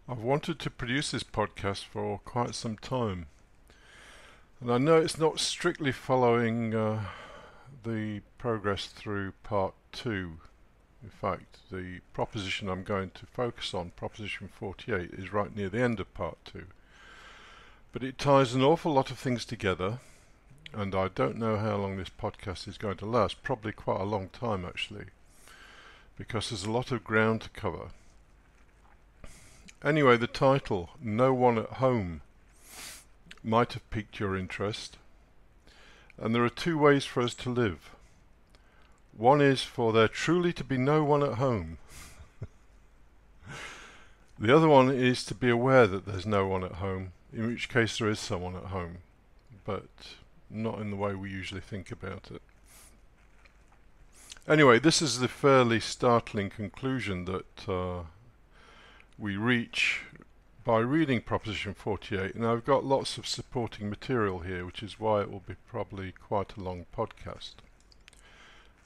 I've wanted to produce this podcast for quite some time, and I know it's not strictly following the progress through part two. In fact, the proposition I'm going to focus on, proposition 48, is right near the end of part two. But it ties an awful lot of things together, and I don't know how long this podcast is going to last, probably quite a long time actually, because there's a lot of ground to cover. Anyway, the title, No One at Home, might have piqued your interest. And there are two ways for us to live. One is for there truly to be no one at home. The other one is to be aware that there's no one at home, in which case there is someone at home, but not in the way we usually think about it. Anyway, this is the fairly startling conclusion that we reach by reading Proposition 48, and I've got lots of supporting material here, which is why it will be probably quite a long podcast.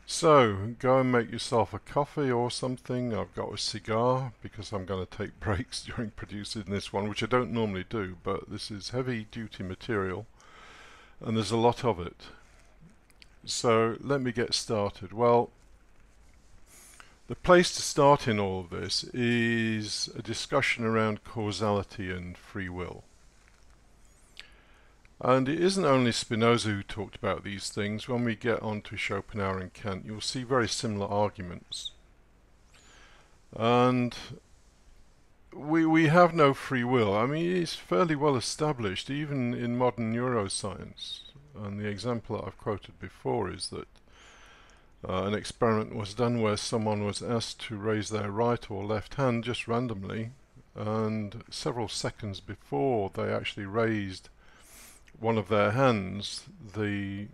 So, go and make yourself a coffee or something. I've got a cigar because I'm going to take breaks during producing this one, which I don't normally do, but this is heavy duty material and there's a lot of it. So, let me get started. Well, the place to start in all of this is a discussion around causality and free will. And it isn't only Spinoza who talked about these things. When we get on to Schopenhauer and Kant, you'll see very similar arguments. And we have no free will. I mean, it's fairly well established, even in modern neuroscience. And the example that I've quoted before is that an experiment was done where someone was asked to raise their right or left hand just randomly, and several seconds before they actually raised one of their hands, the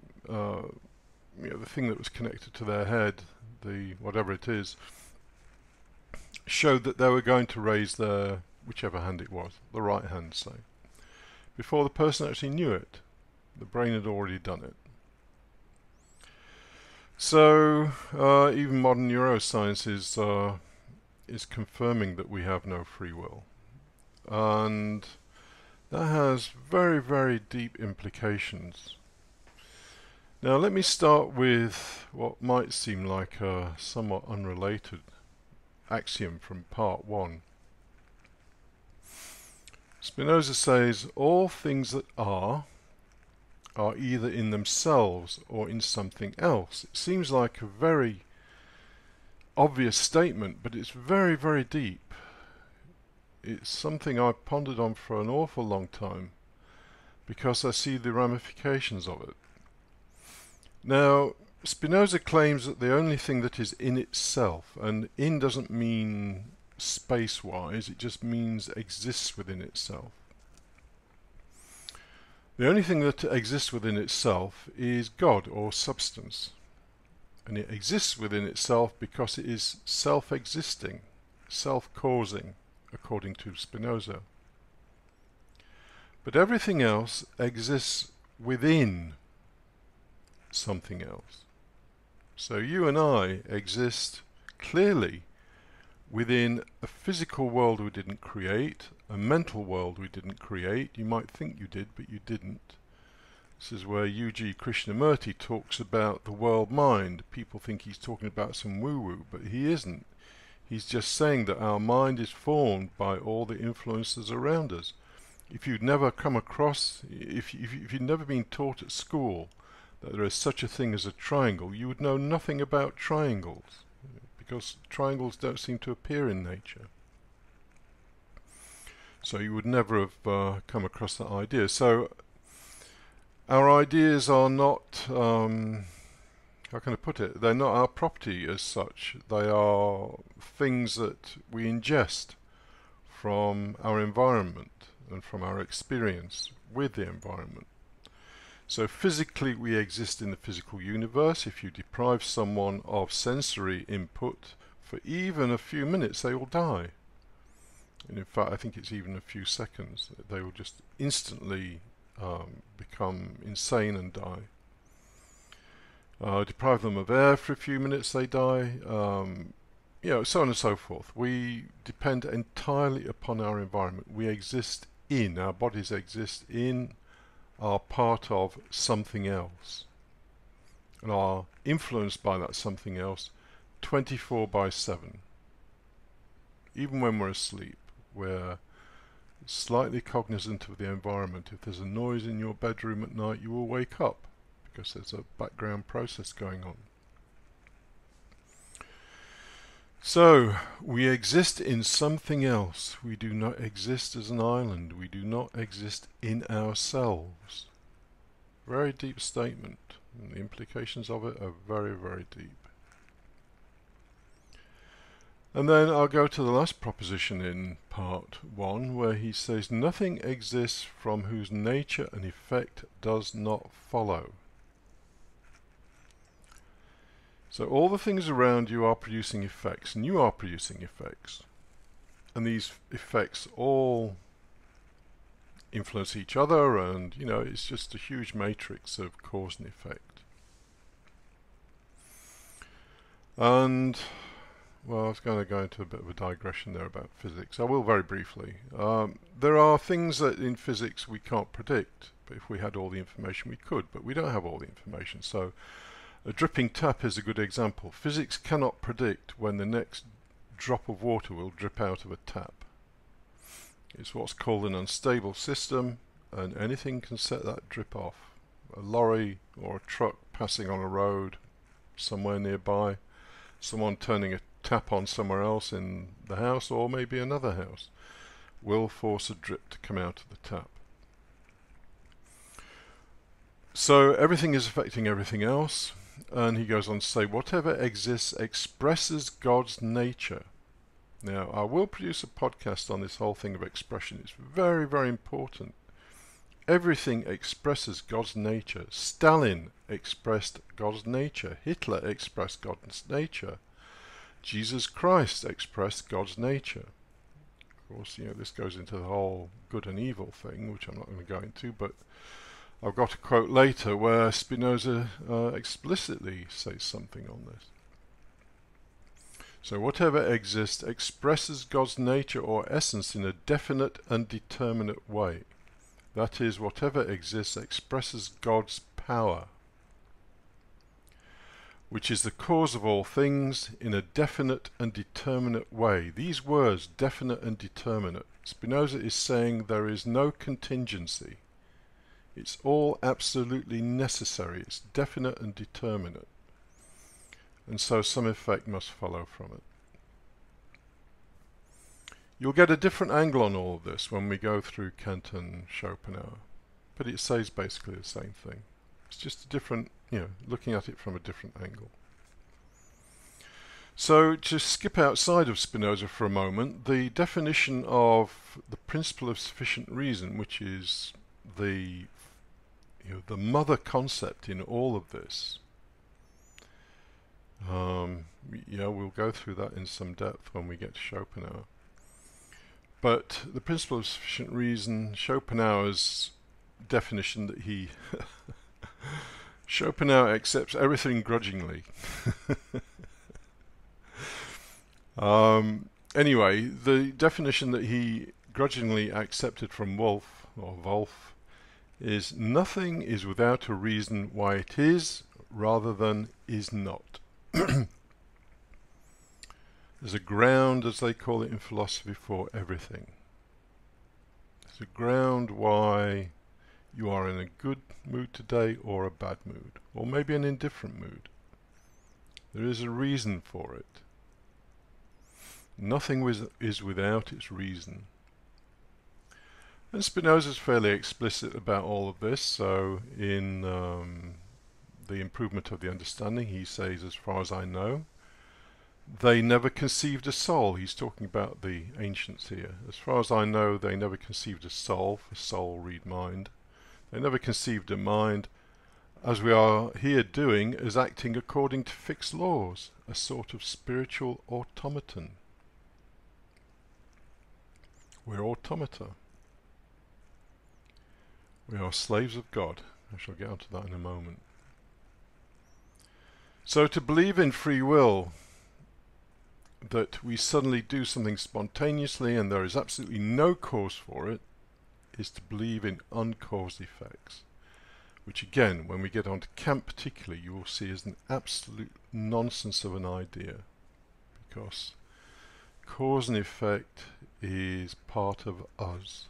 thing that was connected to their head, the whatever it is, showed that they were going to raise their whichever hand it was, the right hand, say, before the person actually knew it. The brain had already done it. So even modern neuroscience is confirming that we have no free will, and that has very, very deep implications. Now let me start with what might seem like a somewhat unrelated axiom from part one. Spinoza says all things that are either in themselves or in something else. It seems like a very obvious statement, but it's very, very deep. It's something I pondered on for an awful long time because I see the ramifications of it. Now, Spinoza claims that the only thing that is in itself, and in doesn't mean space-wise, it just means exists within itself. The only thing that exists within itself is God or substance. And it exists within itself because it is self-existing, self-causing, according to Spinoza. But everything else exists within something else. So you and I exist clearly within a physical world we didn't create, a mental world we didn't create. You might think you did, but you didn't. This is where U.G. Krishnamurti talks about the world mind. People think he's talking about some woo-woo, but he isn't. He's just saying that our mind is formed by all the influences around us. If you'd never come across, if you'd never been taught at school that there is such a thing as a triangle, you would know nothing about triangles, because triangles don't seem to appear in nature. So you would never have come across that idea. So our ideas are not, how can I put it? They're not our property as such. They are things that we ingest from our environment and from our experience with the environment. So physically we exist in the physical universe. If you deprive someone of sensory input for even a few minutes, they will die. And in fact, I think it's even a few seconds. They will just instantly become insane and die. Deprive them of air for a few minutes, they die. so on and so forth. We depend entirely upon our environment. We exist in, our bodies exist in, are part of something else, and are influenced by that something else 24/7. Even when we're asleep, we're slightly cognizant of the environment. If there's a noise in your bedroom at night, you will wake up because there's a background process going on. So, we exist in something else. We do not exist as an island. We do not exist in ourselves. Very deep statement, and the implications of it are very, very deep. And then I'll go to the last proposition in part 1, where he says, nothing exists from whose nature and effect does not follow. So all the things around you are producing effects, and you are producing effects. And these effects all influence each other, and it's just a huge matrix of cause and effect. And well, I was going to go into a bit of a digression there about physics. I will very briefly. There are things that in physics we can't predict, but if we had all the information we could, but we don't have all the information. So a dripping tap is a good example. Physics cannot predict when the next drop of water will drip out of a tap. It's what's called an unstable system, and anything can set that drip off. A lorry or a truck passing on a road somewhere nearby, someone turning a tap on somewhere else in the house, or maybe another house, will force a drip to come out of the tap. So everything is affecting everything else, and he goes on to say, whatever exists expresses God's nature. Now, I will produce a podcast on this whole thing of expression. It's very, very important. Everything expresses God's nature. Stalin expressed God's nature. Hitler expressed God's nature. Jesus Christ expressed God's nature. Of course, this goes into the whole good and evil thing, which I'm not going to go into, but I've got a quote later where Spinoza explicitly says something on this. So whatever exists expresses God's nature or essence in a definite and determinate way. That is, whatever exists expresses God's power, which is the cause of all things, in a definite and determinate way. These words, definite and determinate, Spinoza is saying there is no contingency. It's all absolutely necessary. It's definite and determinate. And so some effect must follow from it. You'll get a different angle on all of this when we go through Kant and Schopenhauer, but it says basically the same thing. It's just a different, looking at it from a different angle. So to skip outside of Spinoza for a moment, the definition of the principle of sufficient reason, which is the mother concept in all of this. We'll go through that in some depth when we get to Schopenhauer. But the principle of sufficient reason, Schopenhauer's definition that he Schopenhauer accepts everything grudgingly. Anyway, the definition that he grudgingly accepted from Wolff, or Wolff, is nothing is without a reason why it is, rather than is not. There's a ground, as they call it in philosophy, for everything. There's a ground why you are in a good mood today or a bad mood, or maybe an indifferent mood. There is a reason for it. Nothing is without its reason. And Spinoza's fairly explicit about all of this, so in The Improvement of the Understanding, he says, as far as I know, they never conceived a soul. He's talking about the ancients here. As far as I know, they never conceived a soul, for soul, read mind. They never conceived a mind, as we are here doing, as acting according to fixed laws, a sort of spiritual automaton. We're automata. We are slaves of God. I shall get onto that in a moment. So to believe in free will that we suddenly do something spontaneously and there is absolutely no cause for it, is to believe in uncaused effects, which again, when we get onto Kant particularly, you will see is an absolute nonsense of an idea, because cause and effect is part of us,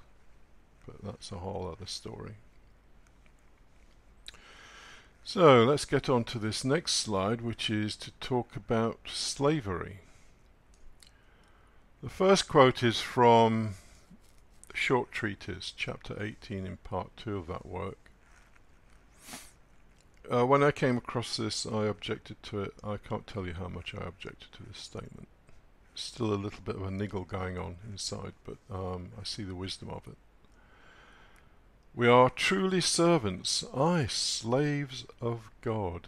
but that's a whole other story. So let's get on to this next slide, which is to talk about slavery. The first quote is from the short treatise, chapter 18 in part 2 of that work. When I came across this, I objected to it. I can't tell you how much I objected to this statement. Still a little bit of a niggle going on inside, but I see the wisdom of it. We are truly servants, aye, slaves of God.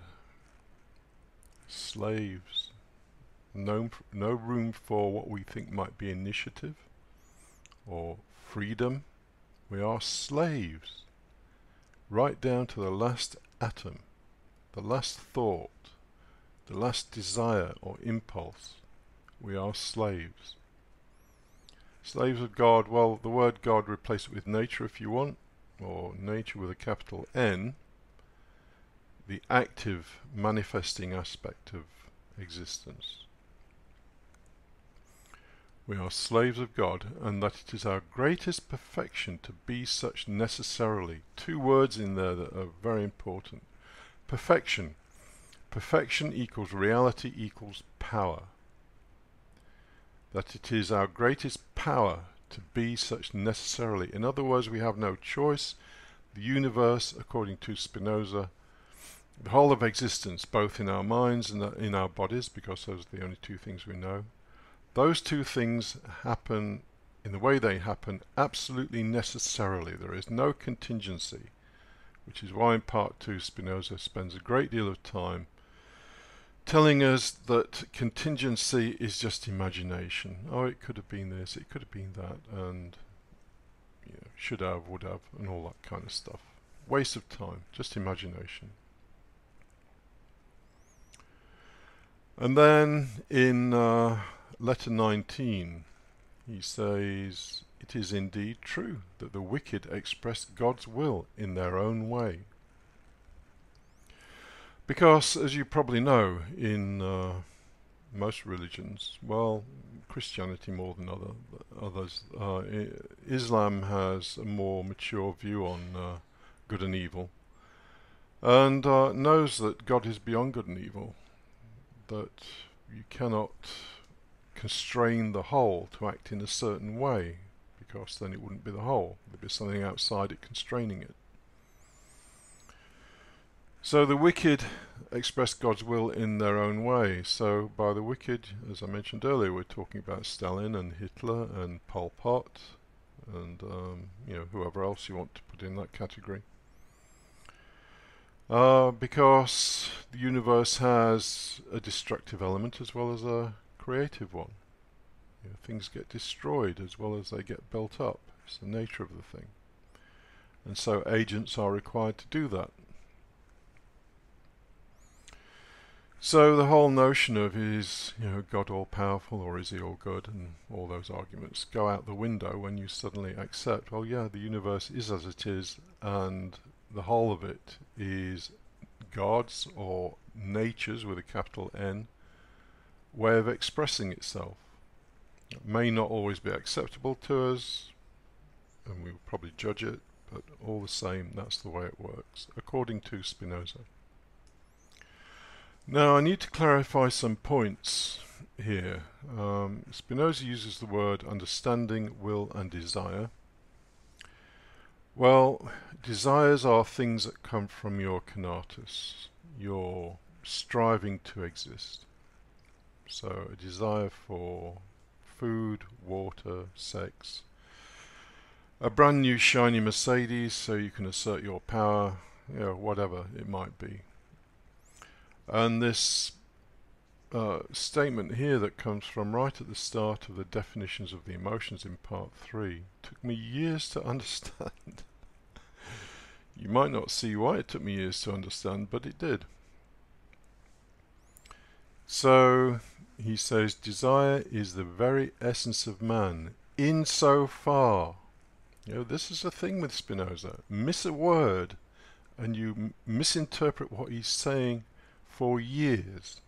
Slaves. No room for what we think might be initiative or freedom. We are slaves, right down to the last atom, the last thought, the last desire or impulse. We are slaves. Slaves of God, well, the word God, replace it with nature if you want, or nature with a capital N, the active manifesting aspect of existence. We are slaves of God, and that it is our greatest perfection to be such necessarily. Two words in there that are very important. Perfection. Perfection equals reality equals power. That it is our greatest power to be such necessarily. In other words, we have no choice. The universe, according to Spinoza, the whole of existence, both in our minds and in our bodies, because those are the only two things we know, those two things happen in the way they happen absolutely necessarily. There is no contingency, which is why in part 2 Spinoza spends a great deal of time telling us that contingency is just imagination. Oh, it could have been this, it could have been that, and should have, would have, and all that kind of stuff. Waste of time, just imagination. And then in letter 19, he says, "It is indeed true that the wicked express God's will in their own way." Because, as you probably know, in most religions, well, Christianity more than others, Islam has a more mature view on good and evil, and knows that God is beyond good and evil, that you cannot constrain the whole to act in a certain way, because then it wouldn't be the whole, there'd be something outside it constraining it. So the wicked express God's will in their own way. So by the wicked, as I mentioned earlier, we're talking about Stalin and Hitler and Pol Pot and whoever else you want to put in that category. Because the universe has a destructive element as well as a creative one. Things get destroyed as well as they get built up. It's the nature of the thing. And so agents are required to do that. So the whole notion of is God all-powerful or is he all good, and all those arguments go out the window when you suddenly accept, well, yeah, the universe is as it is, and the whole of it is God's, or nature's with a capital N, way of expressing itself. It may not always be acceptable to us, and we will probably judge it, but all the same, that's the way it works, according to Spinoza. Now I need to clarify some points here. Spinoza uses the word understanding, will and desire. Well, desires are things that come from your conatus, your striving to exist. So a desire for food, water, sex, a brand new shiny Mercedes so you can assert your power, whatever it might be. And this statement here that comes from right at the start of the definitions of the emotions in part 3 took me years to understand. You might not see why it took me years to understand, but it did. So he says, desire is the very essence of man, insofar. This is the thing with Spinoza. Miss a word and you misinterpret what he's saying for years.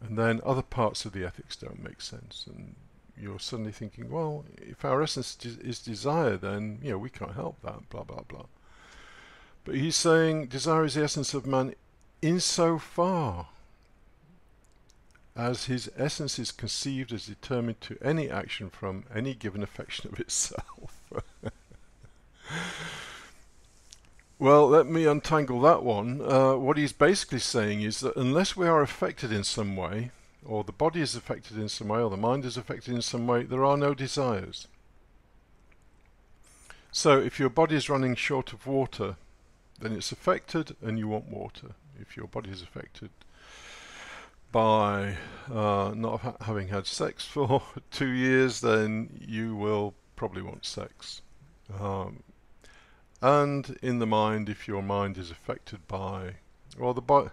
And then other parts of the ethics don't make sense. And you're suddenly thinking, well, if our essence is desire, then we can't help that, blah, blah, blah. But he's saying desire is the essence of man insofar as his essence is conceived as determined to any action from any given affection of itself. Well, let me untangle that one. What he's basically saying is that unless we are affected in some way, or the body is affected in some way, or the mind is affected in some way, there are no desires. So if your body is running short of water, then it's affected and you want water. If your body is affected by not having had sex for 2 years, then you will probably want sex. And in the mind, if your mind is affected by, well,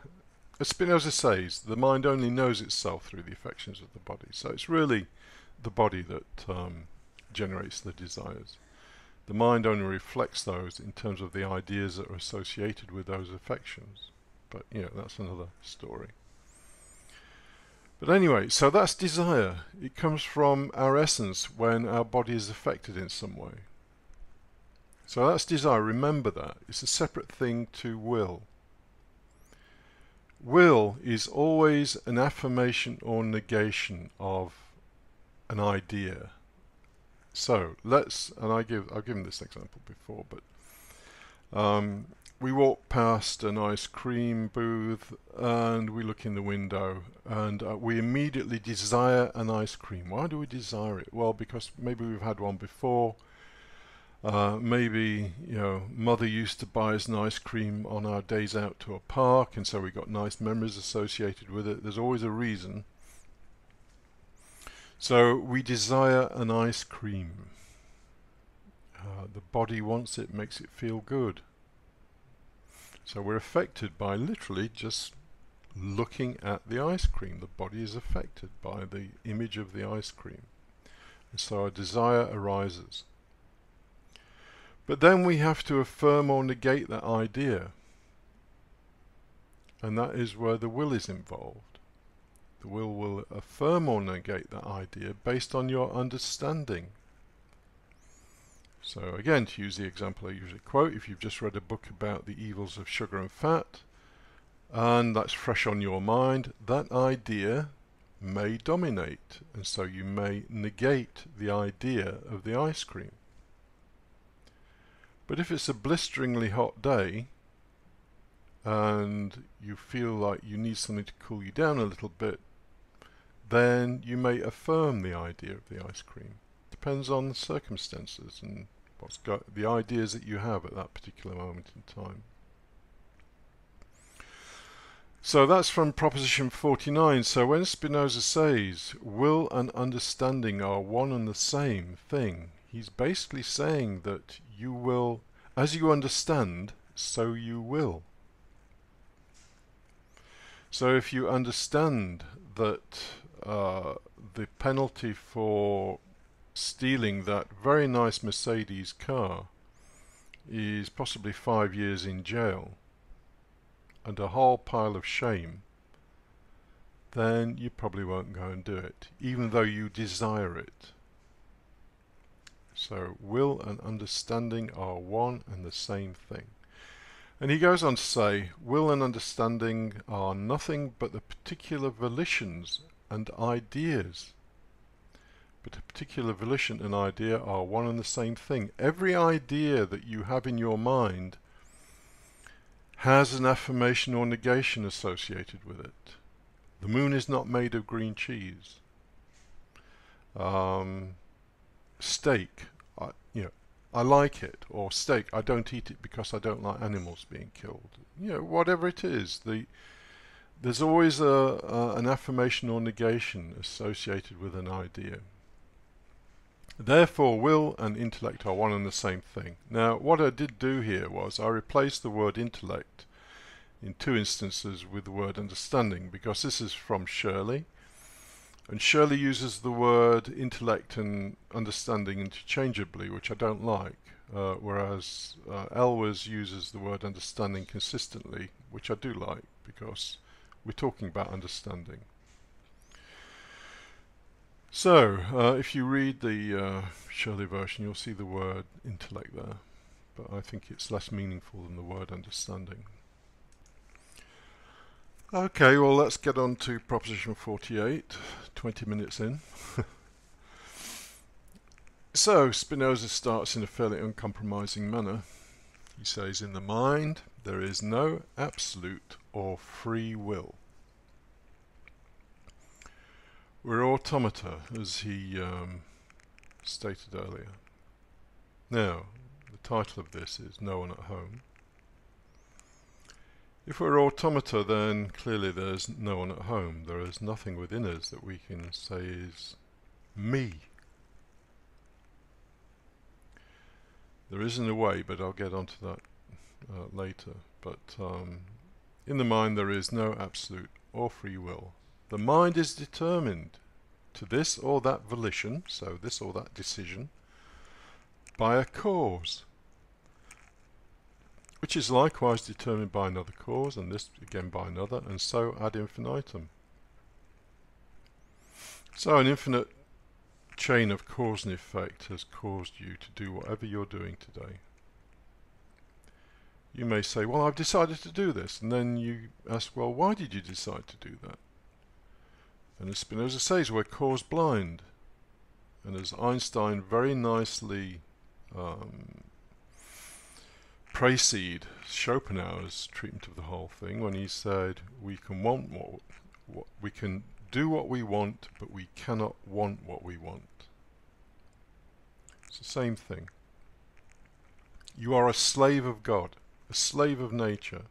as Spinoza says, the mind only knows itself through the affections of the body. So it's really the body that generates the desires. The mind only reflects those in terms of the ideas that are associated with those affections. But, that's another story. But anyway, so that's desire. It comes from our essence when our body is affected in some way. So that's desire. Remember that. It's a separate thing to will. Will is always an affirmation or negation of an idea. So and I've given this example before, but we walk past an ice cream booth and we look in the window and we immediately desire an ice cream. Why do we desire it? Well, because maybe we've had one before. Maybe, mother used to buy us an ice cream on our days out to a park, and so we got nice memories associated with it. There's always a reason. So we desire an ice cream. The body wants it, makes it feel good. So we're affected by literally just looking at the ice cream. The body is affected by the image of the ice cream. And so a desire arises. But then we have to affirm or negate that idea. And that is where the will is involved. The will affirm or negate that idea based on your understanding. So again, to use the example I usually quote, if you've just read a book about the evils of sugar and fat, and that's fresh on your mind, that idea may dominate. And so you may negate the idea of the ice cream. But if it's a blisteringly hot day and you feel like you need something to cool you down a little bit, then you may affirm the idea of the ice cream. Depends on the circumstances and the ideas that you have at that particular moment in time. So that's from Proposition 49. So when Spinoza says will and understanding are one and the same thing, he's basically saying that you will, as you understand, so you will. So if you understand that the penalty for stealing that very nice Mercedes car is possibly 5 years in jail and a whole pile of shame, then you probably won't go and do it, even though you desire it. So will and understanding are one and the same thing. And he goes on to say, will and understanding are nothing but the particular volitions and ideas. But a particular volition and idea are one and the same thing. Every idea that you have in your mind has an affirmation or negation associated with it. The moon is not made of green cheese. Steak, I like it, or steak, I don't eat it because I don't like animals being killed. Whatever it is, there's always an affirmation or negation associated with an idea. Therefore, will and intellect are one and the same thing. Now, what I did do here was I replaced the word intellect in two instances with the word understanding, because this is from Shirley, and Shirley uses the word intellect and understanding interchangeably, which I don't like, whereas Elwes uses the word understanding consistently, which I do like, because we're talking about understanding. So, if you read the Shirley version, you'll see the word intellect there, but I think it's less meaningful than the word understanding. Okay, well, let's get on to proposition 48, 20 minutes in. So, Spinoza starts in a fairly uncompromising manner. He says, in the mind, there is no absolute or free will. We're automata, as he stated earlier. Now, the title of this is No One at Home. If we're automata, then clearly there's no one at home. There is nothing within us that we can say is me. There is in a way, but I'll get onto that later. But in the mind there is no absolute or free will. The mind is determined to this or that volition, so this or that decision, by a cause, which is likewise determined by another cause, and this again by another, and so ad infinitum. So an infinite chain of cause and effect has caused you to do whatever you're doing today. You may say, well, I've decided to do this, and then you ask, well, why did you decide to do that? And as Spinoza says, we're cause blind. And as Einstein very nicely preceded Schopenhauer's treatment of the whole thing when he said, we can want what we can do what we want, but we cannot want what we want. It's the same thing. You are a slave of God, a slave of nature,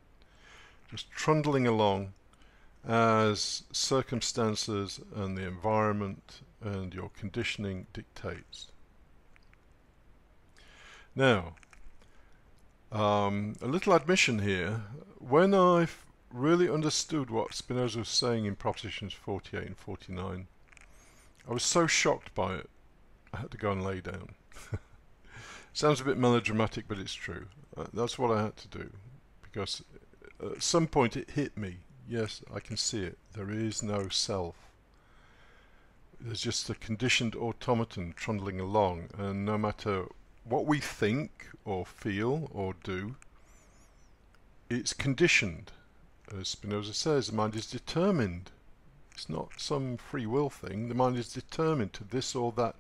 just trundling along as circumstances and the environment and your conditioning dictates. Now, a little admission here. When I've really understood what Spinoza was saying in propositions 48 and 49, I was so shocked by it, I had to go and lay down. Sounds a bit melodramatic, but it's true. That's what I had to do, because at some point it hit me. Yes, I can see it. There is no self. There's just a conditioned automaton trundling along, and no matter what we think or feel or do, it's conditioned. As Spinoza says, the mind is determined. It's not some free will thing. The mind is determined to this or that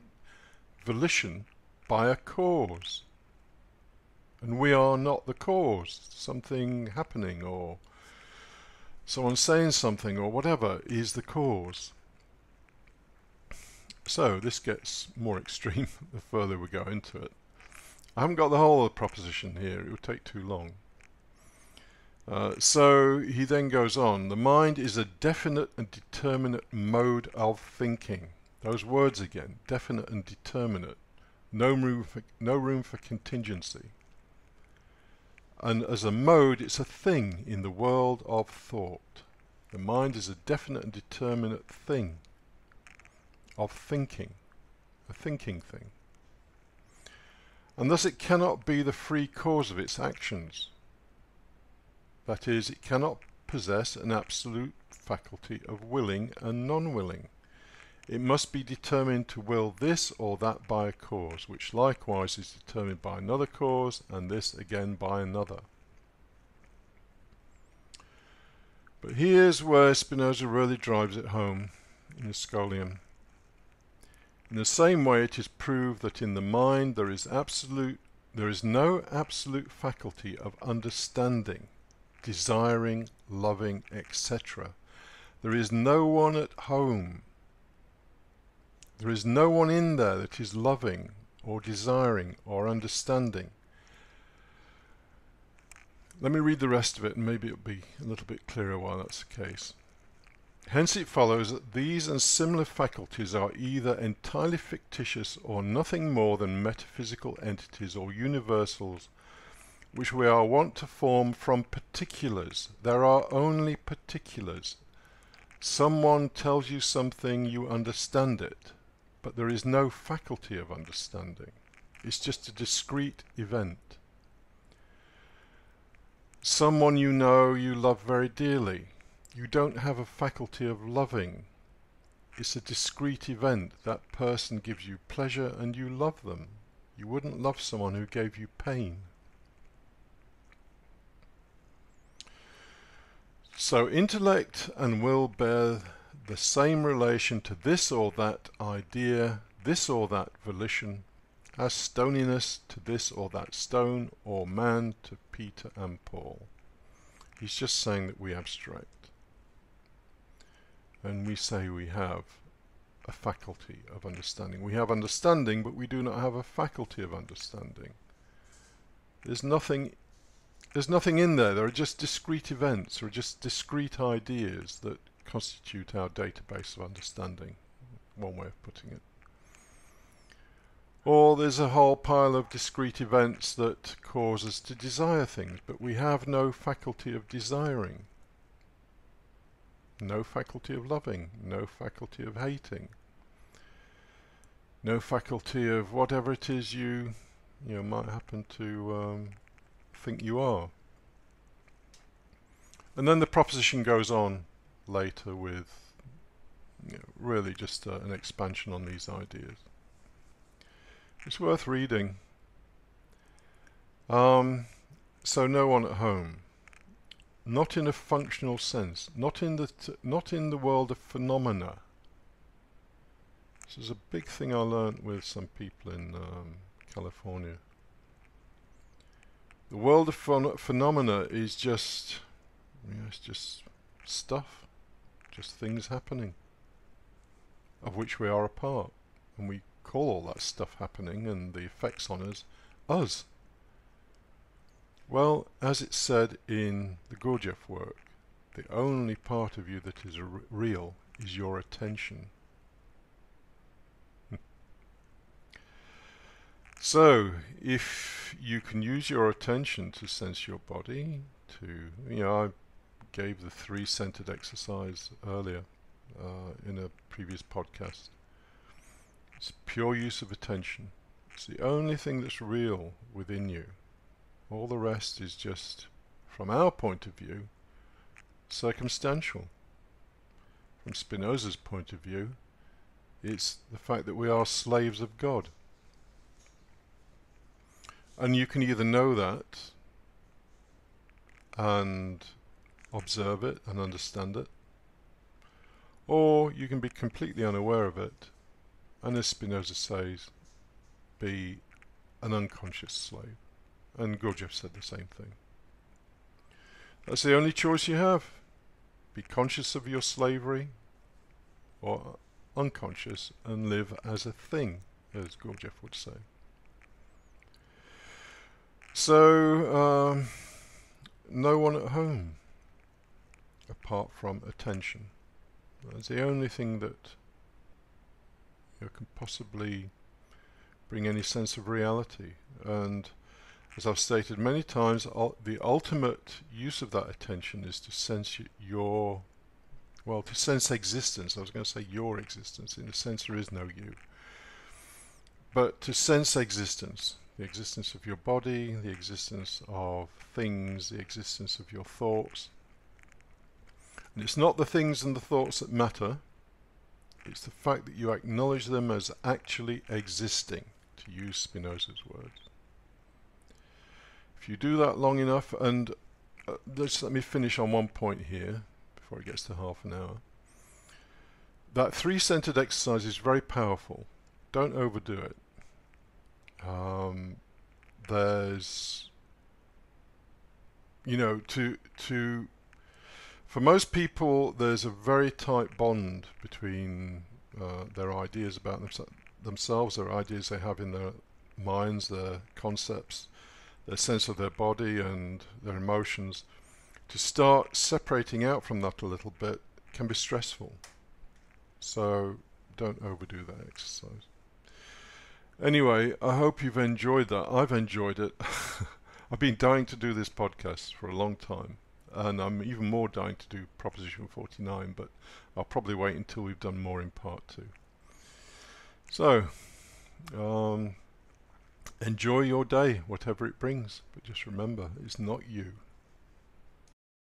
volition by a cause. And we are not the cause. Something happening or someone saying something or whatever is the cause. So this gets more extreme the further we go into it. I haven't got the whole of the proposition here, it would take too long. So he then goes on, the mind is a definite and determinate mode of thinking. Those words again, definite and determinate. No room for contingency. And as a mode, it's a thing in the world of thought. The mind is a definite and determinate thing of thinking, a thinking thing. And thus it cannot be the free cause of its actions. That is, it cannot possess an absolute faculty of willing and non-willing. It must be determined to will this or that by a cause, which likewise is determined by another cause, and this again by another. But here's where Spinoza really drives it home in the Scholium. In the same way, it is proved that in the mind there is no absolute faculty of understanding, desiring, loving, etc. There is no one at home. There is no one in there that is loving or desiring or understanding. Let me read the rest of it and maybe it'll be a little bit clearer why that's the case. Hence it follows that these and similar faculties are either entirely fictitious or nothing more than metaphysical entities or universals which we are wont to form from particulars. There are only particulars. Someone tells you something, you understand it, but there is no faculty of understanding. It's just a discrete event. Someone you know you love very dearly. You don't have a faculty of loving. It's a discrete event. That person gives you pleasure and you love them. You wouldn't love someone who gave you pain. So intellect and will bear the same relation to this or that idea, this or that volition, as stoniness to this or that stone, or man to Peter and Paul. He's just saying that we abstract. And we say we have a faculty of understanding. We have understanding, but we do not have a faculty of understanding. There's nothing in there. There are just discrete events, or just discrete ideas that constitute our database of understanding, one way of putting it. Or there's a whole pile of discrete events that cause us to desire things, but we have no faculty of desiring, no faculty of loving, no faculty of hating, no faculty of whatever it is you might happen to think you are. And then the proposition goes on later with really just an expansion on these ideas. It's worth reading. So no one at home, not in a functional sense, not in the world of phenomena. This is a big thing I learnt with some people in California. The world of phenomena is just, it's just stuff, just things happening, of which we are a part, and we call all that stuff happening and the effects on us. Well, as it's said in the Gurdjieff work, the only part of you that is real is your attention. So, if you can use your attention to sense your body, I gave the 3-centered exercise earlier in a previous podcast. It's pure use of attention. It's the only thing that's real within you. All the rest is just, from our point of view, circumstantial. From Spinoza's point of view, it's the fact that we are slaves of God. And you can either know that and observe it and understand it, or you can be completely unaware of it, and as Spinoza says, be an unconscious slave. And Gurdjieff said the same thing. That's the only choice you have. Be conscious of your slavery, or unconscious and live as a thing, as Gurdjieff would say. So, no one at home, apart from attention. That's the only thing that can possibly bring any sense of reality. And as I've stated many times, the ultimate use of that attention is to sense to sense existence. I was going to say your existence. In a sense, there is no you. But to sense existence, the existence of your body, the existence of things, the existence of your thoughts. And it's not the things and the thoughts that matter. It's the fact that you acknowledge them as actually existing, to use Spinoza's words. If you do that long enough, and let me finish on one point here, before it gets to half an hour. That 3-centered exercise is very powerful. Don't overdo it. There's, for most people, there's a very tight bond between their ideas about themselves, their ideas they have in their minds, their concepts, their sense of their body and their emotions. To start separating out from that a little bit can be stressful. So don't overdo that exercise. Anyway, I hope you've enjoyed that. I've enjoyed it. I've been dying to do this podcast for a long time, and I'm even more dying to do Proposition 49, but I'll probably wait until we've done more in part 2. So, enjoy your day, whatever it brings, but just remember, it's not you.